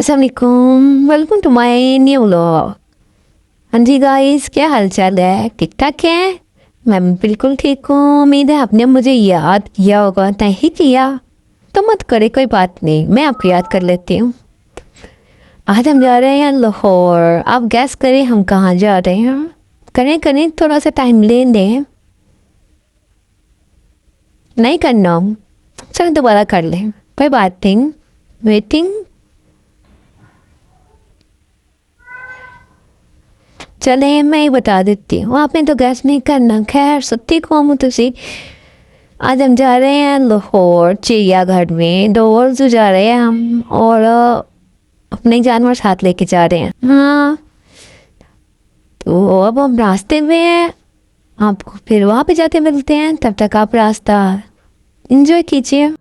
अस्सलामुअलैकुम, welcome to my new vlog. हाँ जी गाइस, क्या हाल चाल है? ठीक ठाक है? मैं बिल्कुल ठीक हूँ। उम्मीद है आपने मुझे याद किया होगा। नहीं किया तो मत करे, कोई बात नहीं, मैं आपको याद कर लेती हूँ। आज हम जा रहे हैं लाहौर। आप गैस करें हम कहाँ जा रहे हैं? करें करें, थोड़ा सा टाइम ले लें। नहीं करना, चलो दोबारा कर लें, कोई बात नहीं। वेटिंग। चले मैं ही बता देती हूँ, आपने तो गैस नहीं करना। खैर सत्ती कौम हूँ तुसी। आज हम जा रहे हैं लाहौर चिड़ियाघर में। दो और जो जा रहे हैं हम, और अपने जानवर साथ लेके जा रहे हैं। हाँ, तो अब हम रास्ते में हैं, आपको फिर वहाँ पे जाके मिलते हैं। तब तक आप रास्ता एंजॉय कीजिए।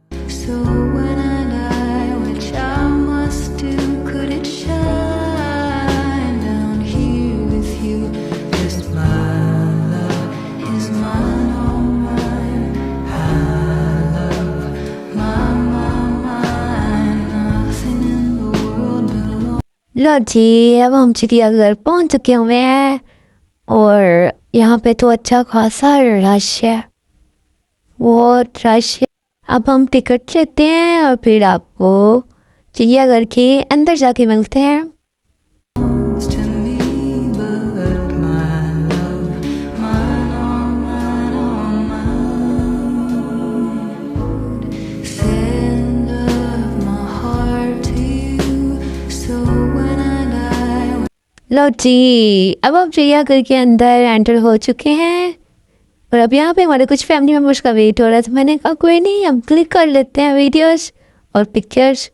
लो जी, अब हम चिड़ियाघर पहुंच चुके हुए हैं और यहाँ पे तो अच्छा खासा रश है, बहुत रश है। अब हम टिकट लेते हैं और फिर आपको चिड़ियाघर के अंदर जाके मिलते हैं। लो जी, अब हम चिड़ियाघर के अंदर एंटर हो चुके हैं और अब यहाँ पे हमारे कुछ फैमिली मेम्बर्स का वेट हो रहा था। मैंने कहा कोई नहीं, हम क्लिक कर लेते हैं वीडियोस और पिक्चर्स।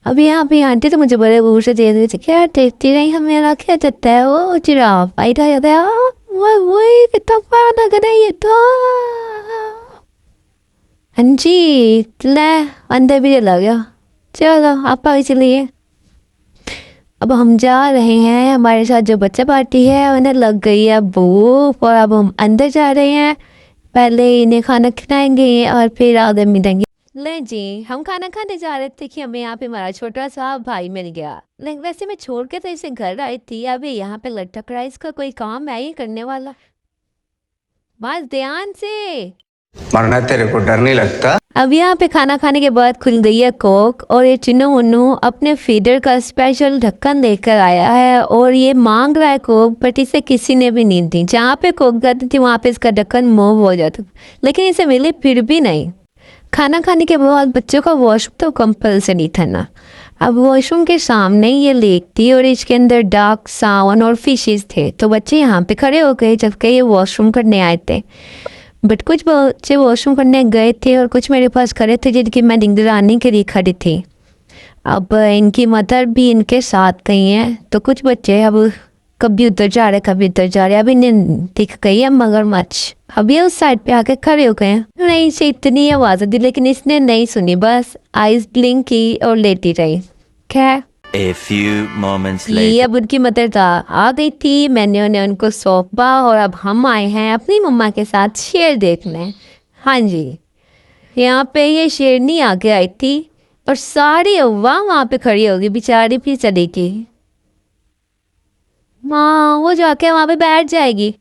अब यहाँ पे आंटी तो मुझे बड़े दूर से दे रही थी, क्या देखती रही, हमें क्या जाता है वो जिराफ बैठा जाता है। वही कितना प्यारा लग रहा है ये तो। हाँ जी, ले अंदर भी लग गया। चलो आप आगे चलिए। अब हम जा रहे हैं, हमारे साथ जो बच्चा पार्टी है उन्हें लग गई है भूख और अब हम अंदर जा रहे हैं। पहले इन्हें खाना खिलाएंगे और फिर आगे मिलेंगे। ले जी, हम खाना खाने जा रहे थे कि हमें यहाँ पे हमारा छोटा सा भाई मिल गया। लेकिन वैसे मैं छोड़ के तो इसे घर आई थी। अभी यहाँ पे लटक रहा है, इसका कोई काम है ही करने वाला। बस ध्यान से मरना, तेरे को डर नहीं लगता? अब यहाँ पे खाना खाने के बाद खुल गई है कोक और ये चिन्नू मुन्नू अपने फीडर का स्पेशल ढक्कन लेकर आया है और ये मांग रहा है कोक, बट इसे किसी ने भी नहीं दी। जहाँ पे कोक जाती थी वहाँ पे इसका ढक्कन मूव हो जाता, लेकिन इसे मिले फिर भी नहीं। खाना खाने के बाद बच्चों का वॉशरूम तो कंपल्सरी था ना। अब वॉशरूम के सामने ये लेक थी और इसके अंदर डाक, सावन और फिशेस थे। तो बच्चे यहाँ पे खड़े हो गए जबकि ये वॉशरूम करने आए थे। बट कुछ बच्चे वॉशरूम करने गए थे और कुछ मेरे पास खड़े थे जिनकी मैं निगरानी के लिए खड़ी थी। अब इनकी मदर भी इनके साथ गई हैं, तो कुछ बच्चे अब कभी उधर जा रहे कभी उधर जा रहे। अब इन्हें दिख गई है मगरमच्छ, अब ये उस साइड पे आके खड़े हो गए हैं। नहीं से इतनी आवाज़ दी लेकिन इसने नहीं सुनी, बस आइज ब्लिंक की और लेटी रही। खैर A few moments later. ये अब उनकी मदर आ गई थी, मैंने उन्हें उनको सौंपा और अब हम आए हैं अपनी मम्मा के साथ शेर देखने। हाँ जी, यहाँ पे ये शेरनी आके आई थी और सारी अव्वा वहाँ पे खड़ी होगी, बेचारी फिर चली गई। माँ वो जाके वहाँ पे बैठ जाएगी।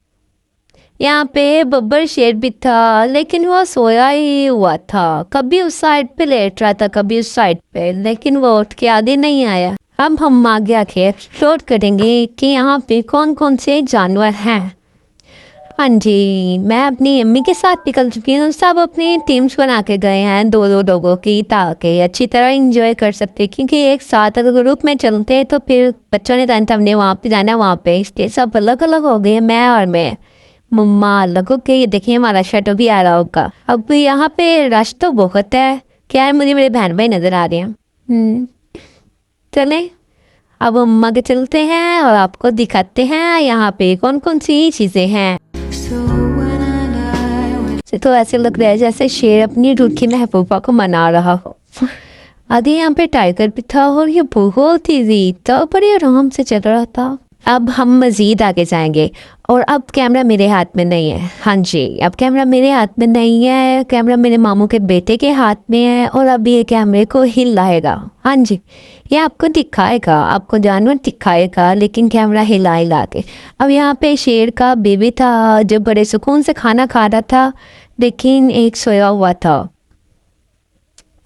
यहाँ पे बब्बर शेर भी था लेकिन वो सोया ही हुआ था, कभी उस साइड पे लेट रहा था कभी उस साइड पे, लेकिन वो उठ के आगे नहीं आया। अब हम आगे आके एक्सप्लोर करेंगे कि यहाँ पे कौन कौन से जानवर हैं। हाँ जी, मैं अपनी अम्मी के साथ निकल चुकी हूँ। सब अपनी टीम्स बना के गए हैं दो दो लोगों की, ताकि अच्छी तरह एंजॉय कर सकते, क्योंकि एक साथ अगर ग्रुप में चलते हैं तो फिर बच्चों ने कहना हमने वहाँ पे जाना, वहाँ पे इसलिए सब अलग अलग हो गए। मैं और मैं मम्मा अलग हो गई। ये देखिए हमारा शटो भी आ रहा होगा। अब यहाँ पे रश तो बहुत है। क्या है, मुझे मेरे बहन भाई नज़र आ रहे हैं। चले अब मम्मा के चलते हैं और आपको दिखाते हैं यहाँ पे कौन कौन सी चीज़ें हैं। तो ऐसे लग रहा है जैसे शेर अपनी रूठी महबूबा को मना रहा हो। आगे यहाँ पे टाइगर भी था और ये बहुत ही तो बड़े आराम से चल रहा था। अब हम मज़ीद आगे जाएंगे और अब कैमरा मेरे हाथ में नहीं है। हाँ जी, अब कैमरा मेरे हाथ में नहीं है, कैमरा मेरे मामू के बेटे के हाथ में है और अब ये कैमरे को हिलाएगा। हाँ जी, ये आपको दिखाएगा, आपको जानवर दिखाएगा, लेकिन कैमरा हिला हिला के। अब यहाँ पे शेर का बेबी था जो बड़े सुकून से खाना खा रहा था, लेकिन एक सोया हुआ था।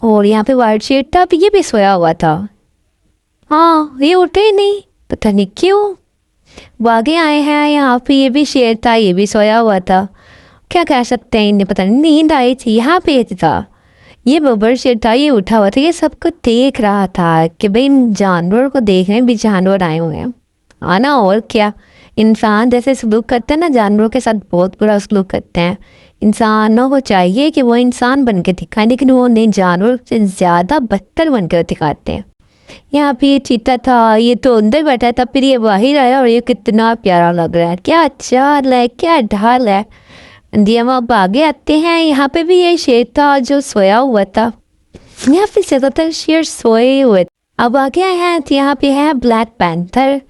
और यहाँ पे वाइट शेर था, अब ये भी सोया हुआ था। हाँ, ये उठे ही नहीं, पता नहीं क्यों। वो आगे आए हैं, यहाँ पे ये भी शेर था, ये भी सोया हुआ था। क्या कह सकते हैं, इन्हें पता नहीं नींद आई थी। यहाँ पे ये था, ये बब्बर शेर था, ये उठा हुआ था, ये सबको देख रहा था कि भाई इन जानवर को देख रहे हैं, भी जानवर आए हुए हैं आना। और क्या, इंसान जैसे सलूक करते हैं ना, जानवरों के साथ बहुत बुरा सलूक करते हैं। इंसानों को चाहिए कि वो इंसान बन के दिखाएं, लेकिन वो उन्हें जानवर से ज़्यादा बदतर बन कर दिखाते हैं। यहाँ पे ये चीता था, ये तो अंदर बैठा था, फिर ये बाहर आया और ये कितना प्यारा लग रहा है। क्या चाल है, क्या ढाल है। हम अब आगे आते हैं, यहाँ पे भी ये शेर था जो सोया हुआ था। यहाँ पे ज़्यादातर शेर सोए हुए। अब आगे आए हैं तो यहाँ पे है ब्लैक पैंथर।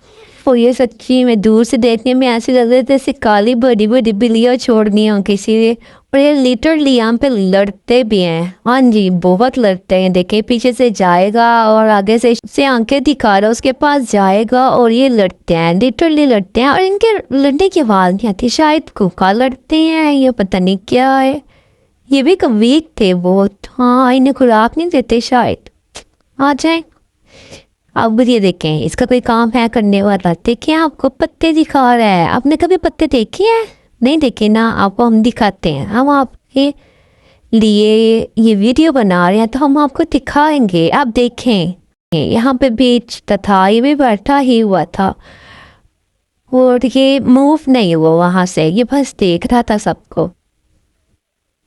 और ये सच्ची में दूर से देखने में ऐसे लग रहे थे जैसे काली बड़ी बड़ी बिल्लियाँ छोड़नी हो किसी ने। और ये लिटरली यहाँ पे लड़ते भी हैं। हाँ जी, बहुत लड़ते हैं। देखे पीछे से जाएगा और आगे से आंखें दिखा रहा, उसके पास जाएगा और ये लड़ते हैं, लिटरली लड़ते हैं। और इनके लड़ने की आवाज़ नहीं आती, शायद कुका लड़ते हैं, ये पता नहीं क्या है। ये भी वीक थे बहुत। हाँ, इन्हें खुराक नहीं देते शायद। आ जाए। अब ये देखें, इसका कोई काम है करने वाला। देखें, आपको पत्ते दिखा रहा है। आपने कभी पत्ते देखे हैं? नहीं देखे ना, आपको हम दिखाते हैं। हम आपके लिए ये वीडियो बना रहे हैं तो हम आपको दिखाएंगे, आप देखें। यहाँ पे बीच था, ये भी बैठा ही हुआ था और ये मूव नहीं हुआ वहाँ से, ये बस देख रहा था सबको।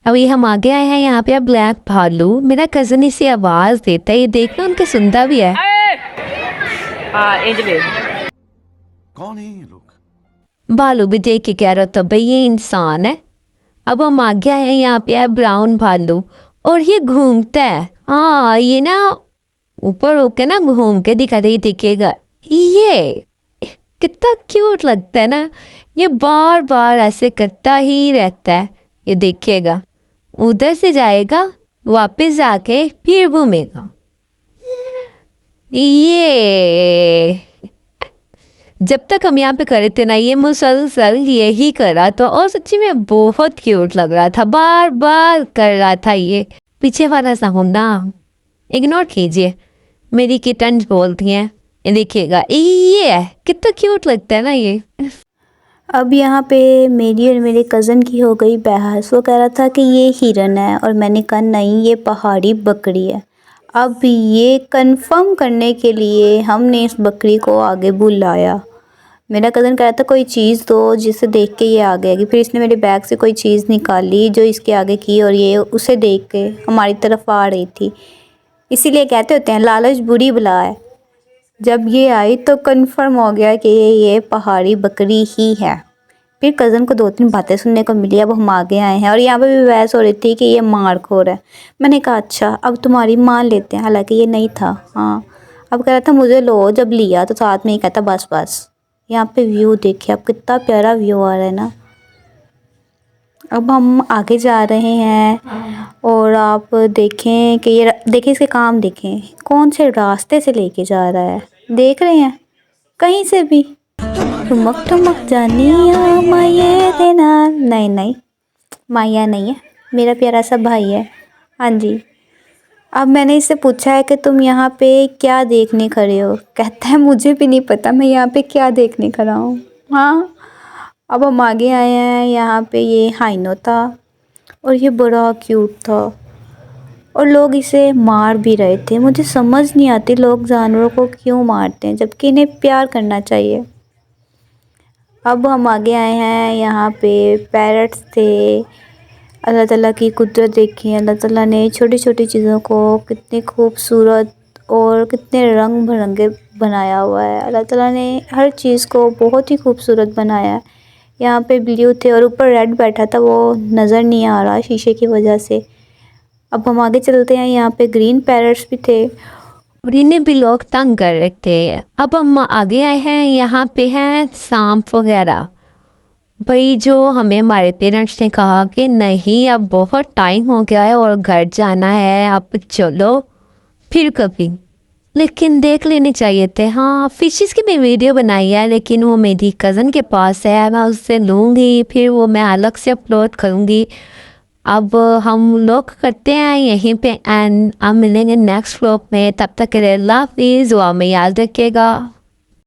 अभी हम आगे आए हैं, यहाँ पे ब्लैक भालू। मेरा कज़न इसे आवाज़ देता है, ये देखना उनके सुनता भी है। कौन है ये लोग? भालू भी देख के कह रहा था भाई ये इंसान है। अब हम आगे आए हैं, यहाँ पे है ब्राउन भालू और ये घूमता है। हाँ, ये ना ऊपर होके ना घूम के दिखा दे, दिखेगा। ये कितना क्यूट लगता है ना, ये बार बार ऐसे करता ही रहता है। ये देखिएगा, उधर से जाएगा, वापस जाके फिर घूमेगा। ये जब तक हम यहाँ पे करे थे ना, ये मुसलसल यही करा तो, और सच्ची में बहुत क्यूट लग रहा था, बार बार कर रहा था। ये पीछे वाला साउंड ना इग्नोर कीजिए, मेरी किटन बोलती हैं। ये देखिएगा, ये कितना क्यूट लगता है ना ये। अब यहाँ पे मेरी और मेरे कज़न की हो गई बहस। वो कह रहा था कि ये हिरन है और मैंने कहा नहीं, ये पहाड़ी बकरी है। अब ये कंफर्म करने के लिए हमने इस बकरी को आगे बुलाया। मेरा कज़न कह रहा था कोई चीज़ दो जिसे देख के ये आगे आएगी। फिर इसने मेरे बैग से कोई चीज़ निकाली जो इसके आगे की और ये उसे देख के हमारी तरफ आ रही थी। इसीलिए कहते होते हैं लालच बुरी बला है। जब ये आई तो कंफर्म हो गया कि ये पहाड़ी बकरी ही है। फिर कज़न को 2-3 बातें सुनने को मिली। अब हम आगे आए हैं और यहाँ पे भी बहस हो रही थी कि ये मारखोर है। मैंने कहा अच्छा, अब तुम्हारी मान लेते हैं, हालांकि ये नहीं था। हाँ, अब कह रहा था मुझे लो, जब लिया तो साथ में ही कहता बस बस। यहाँ पे व्यू देखिए, अब कितना प्यारा व्यू आ रहा है ना। अब हम आगे जा रहे हैं और आप देखें कि ये देखें, इसके काम देखें, कौन से रास्ते से लेके जा रहा है। देख रहे हैं, कहीं से भी ठुमक ठुमक जानिया माया देना। नहीं नहीं, माया नहीं है, मेरा प्यारा सा भाई है। हाँ जी। अब मैंने इससे पूछा है कि तुम यहाँ पे क्या देखने खड़े हो। कहता है मुझे भी नहीं पता मैं यहाँ पे क्या देखने खड़ा हूँ। हाँ, अब हम आगे आए हैं, यहाँ पे ये हाइनो था और ये बड़ा क्यूट था और लोग इसे मार भी रहे थे। मुझे समझ नहीं आती लोग जानवरों को क्यों मारते हैं जबकि इन्हें प्यार करना चाहिए। अब हम आगे आए हैं, यहाँ पे पैरट्स थे। अल्लाह ताला की कुदरत देखी, अल्लाह ताला ने छोटी छोटी चीज़ों को कितनी खूबसूरत और कितने रंग बिरंगे बनाया हुआ है। अल्लाह ताला ने हर चीज़ को बहुत ही खूबसूरत बनाया है। यहाँ पे ब्लू थे और ऊपर रेड बैठा था, वो नज़र नहीं आ रहा शीशे की वजह से। अब हम आगे चलते हैं, यहाँ पे ग्रीन पैरट्स भी थे और इन्हें भी लोग तंग कर रखते हैं। अब हम आगे आए हैं, यहाँ पे हैं सांप वगैरह। भाई जो हमें हमारे पेरेंट्स ने कहा कि नहीं अब बहुत टाइम हो गया है और घर जाना है, आप चलो फिर कभी, लेकिन देख लेने चाहिए थे। हाँ, फिशेस की भी वीडियो बनाई है, लेकिन वो मेरी कज़न के पास है, मैं उससे लूँगी, फिर वो मैं अलग से अपलोड करूँगी। अब हम लोग करते हैं यहीं पे एंड हम मिलेंगे नेक्स्ट व्लॉग में। तब तक के लिए अल्लाह हाफिज़, दुआ में याद रखिएगा।